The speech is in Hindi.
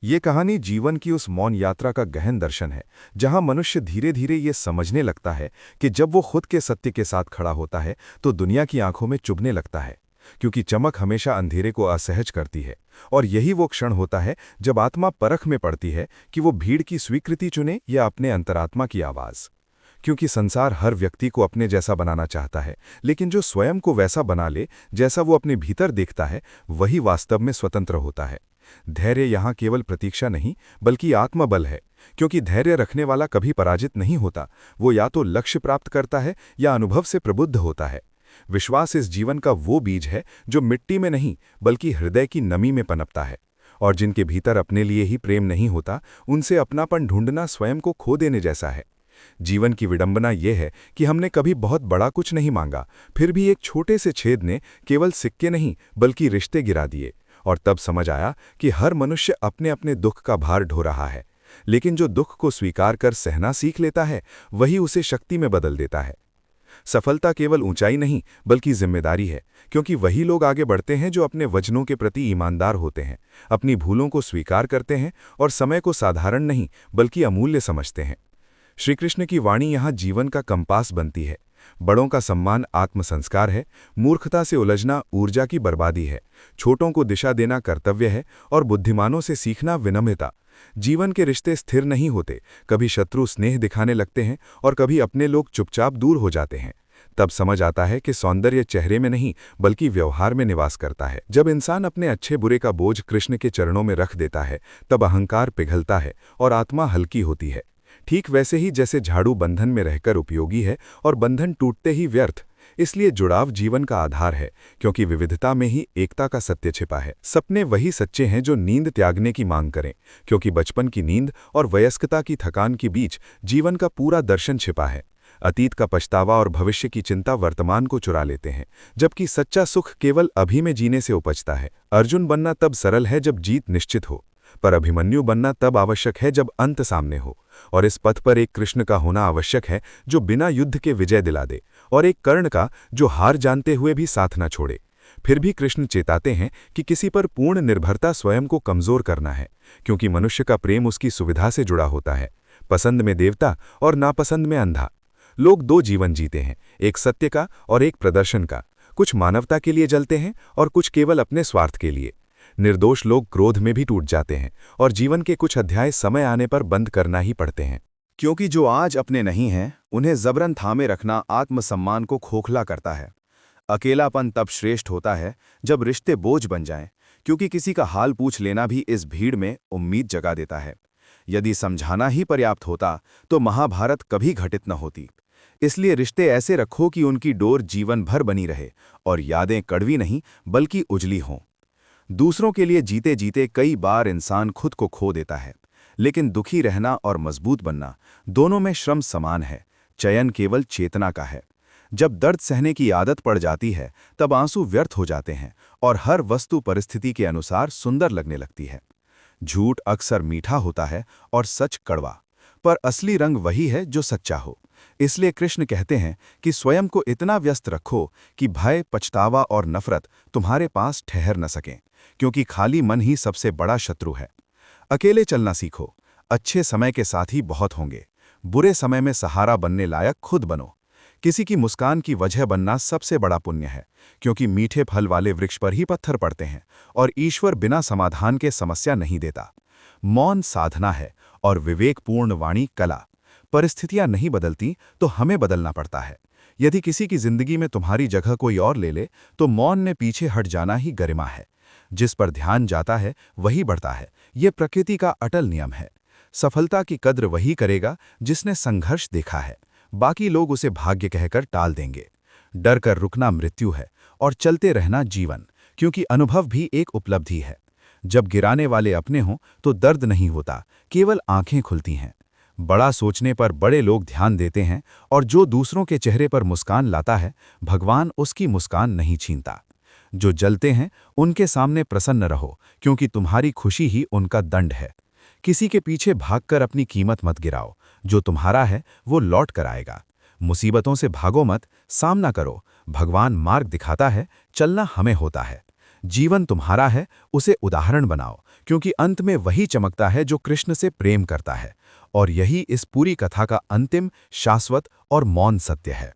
ये कहानी जीवन की उस मौन यात्रा का गहन दर्शन है, जहां मनुष्य धीरे धीरे ये समझने लगता है कि जब वो खुद के सत्य के साथ खड़ा होता है तो दुनिया की आंखों में चुभने लगता है। क्योंकि चमक हमेशा अंधेरे को असहज करती है, और यही वो क्षण होता है जब आत्मा परख में पड़ती है कि वो भीड़ की स्वीकृति चुने या अपने अंतरात्मा की आवाज़। क्योंकि संसार हर व्यक्ति को अपने जैसा बनाना चाहता है, लेकिन जो स्वयं को वैसा बना ले जैसा वो अपने भीतर देखता है, वही वास्तव में स्वतंत्र होता है। धैर्य यहाँ केवल प्रतीक्षा नहीं, बल्कि आत्मबल है। क्योंकि धैर्य रखने वाला कभी पराजित नहीं होता, वो या तो लक्ष्य प्राप्त करता है या अनुभव से प्रबुद्ध होता है। विश्वास इस जीवन का वो बीज है जो मिट्टी में नहीं बल्कि हृदय की नमी में पनपता है। और जिनके भीतर अपने लिए ही प्रेम नहीं होता, उनसे अपनापन ढूंढना स्वयं को खो देने जैसा है। जीवन की विडंबना यह है कि हमने कभी बहुत बड़ा कुछ नहीं मांगा, फिर भी एक छोटे से छेद ने केवल सिक्के नहीं बल्कि रिश्ते गिरा दिए। और तब समझ आया कि हर मनुष्य अपने अपने दुख का भार ढो रहा है, लेकिन जो दुख को स्वीकार कर सहना सीख लेता है, वही उसे शक्ति में बदल देता है। सफलता केवल ऊंचाई नहीं बल्कि जिम्मेदारी है, क्योंकि वही लोग आगे बढ़ते हैं जो अपने वचनों के प्रति ईमानदार होते हैं, अपनी भूलों को स्वीकार करते हैं और समय को साधारण नहीं बल्कि अमूल्य समझते हैं। श्री कृष्ण की वाणी यहाँ जीवन का कंपास बनती है। बड़ों का सम्मान आत्मसंस्कार है, मूर्खता से उलझना ऊर्जा की बर्बादी है, छोटों को दिशा देना कर्तव्य है और बुद्धिमानों से सीखना विनम्रता। जीवन के रिश्ते स्थिर नहीं होते, कभी शत्रु स्नेह दिखाने लगते हैं और कभी अपने लोग चुपचाप दूर हो जाते हैं। तब समझ आता है कि सौंदर्य चेहरे में नहीं बल्कि व्यवहार में निवास करता है। जब इंसान अपने अच्छे बुरे का बोझ कृष्ण के चरणों में रख देता है, तब अहंकार पिघलता है और आत्मा हल्की होती है। ठीक वैसे ही जैसे झाड़ू बंधन में रहकर उपयोगी है और बंधन टूटते ही व्यर्थ। इसलिए जुड़ाव जीवन का आधार है, क्योंकि विविधता में ही एकता का सत्य छिपा है। सपने वही सच्चे हैं जो नींद त्यागने की मांग करें, क्योंकि बचपन की नींद और वयस्कता की थकान के बीच जीवन का पूरा दर्शन छिपा है। अतीत का पछतावा और भविष्य की चिंता वर्तमान को चुरा लेते हैं, जबकि सच्चा सुख केवल अभी में जीने से उपजता है। अर्जुन बनना तब सरल है जब जीत निश्चित हो, पर अभिमन्यु बनना तब आवश्यक है जब अंत सामने हो। और इस पथ पर एक कृष्ण का होना आवश्यक है जो बिना युद्ध के विजय दिला दे, और एक कर्ण का जो हार जानते हुए भी साथ न छोड़े। फिर भी कृष्ण चेताते हैं कि किसी पर पूर्ण निर्भरता स्वयं को कमजोर करना है, क्योंकि मनुष्य का प्रेम उसकी सुविधा से जुड़ा होता है, पसंद में देवता और नापसंद में अंधा। लोग दो जीवन जीते हैं, एक सत्य का और एक प्रदर्शन का। कुछ मानवता के लिए जलते हैं और कुछ केवल अपने स्वार्थ के लिए। निर्दोष लोग क्रोध में भी टूट जाते हैं और जीवन के कुछ अध्याय समय आने पर बंद करना ही पड़ते हैं। क्योंकि जो आज अपने नहीं हैं, उन्हें जबरन थामे रखना आत्मसम्मान को खोखला करता है। अकेलापन तब श्रेष्ठ होता है जब रिश्ते बोझ बन जाएं, क्योंकि किसी का हाल पूछ लेना भी इस भीड़ में उम्मीद जगा देता है। यदि समझाना ही पर्याप्त होता तो महाभारत कभी घटित न होती। इसलिए रिश्ते ऐसे रखो कि उनकी डोर जीवन भर बनी रहे और यादें कड़वी नहीं बल्कि उजली हों। दूसरों के लिए जीते जीते कई बार इंसान खुद को खो देता है, लेकिन दुखी रहना और मजबूत बनना, दोनों में श्रम समान है। चयन केवल चेतना का है। जब दर्द सहने की आदत पड़ जाती है, तब आंसू व्यर्थ हो जाते हैं और हर वस्तु परिस्थिति के अनुसार सुंदर लगने लगती है। झूठ अक्सर मीठा होता है और सच कड़वा, पर असली रंग वही है जो सच्चा हो। इसलिए कृष्ण कहते हैं कि स्वयं को इतना व्यस्त रखो कि भय, पछतावा और नफरत तुम्हारे पास ठहर न सकें, क्योंकि खाली मन ही सबसे बड़ा शत्रु है। अकेले चलना सीखो। अच्छे समय के साथी बहुत होंगे, बुरे समय में सहारा बनने लायक खुद बनो। किसी की मुस्कान की वजह बनना सबसे बड़ा पुण्य है, क्योंकि मीठे फल वाले वृक्ष पर ही पत्थर पड़ते हैं और ईश्वर बिना समाधान के समस्या नहीं देता। मौन साधना है और विवेकपूर्ण वाणी कला। परिस्थितियां नहीं बदलती तो हमें बदलना पड़ता है। यदि किसी की जिंदगी में तुम्हारी जगह कोई और ले ले, तो मौन ने पीछे हट जाना ही गरिमा है। जिस पर ध्यान जाता है वही बढ़ता है, ये प्रकृति का अटल नियम है। सफलता की कद्र वही करेगा जिसने संघर्ष देखा है, बाकी लोग उसे भाग्य कहकर टाल देंगे। डर कर रुकना मृत्यु है और चलते रहना जीवन, क्योंकि अनुभव भी एक उपलब्धि है। जब गिराने वाले अपने हों तो दर्द नहीं होता, केवल आंखें खुलती हैं। बड़ा सोचने पर बड़े लोग ध्यान देते हैं, और जो दूसरों के चेहरे पर मुस्कान लाता है, भगवान उसकी मुस्कान नहीं छीनता। जो जलते हैं उनके सामने प्रसन्न रहो, क्योंकि तुम्हारी खुशी ही उनका दंड है। किसी के पीछे भागकर अपनी कीमत मत गिराओ, जो तुम्हारा है वो लौट कर आएगा। मुसीबतों से भागो मत, सामना करो। भगवान मार्ग दिखाता है, चलना हमें होता है। जीवन तुम्हारा है, उसे उदाहरण बनाओ, क्योंकि अंत में वही चमकता है जो कृष्ण से प्रेम करता है। और यही इस पूरी कथा का अंतिम, शाश्वत और मौन सत्य है।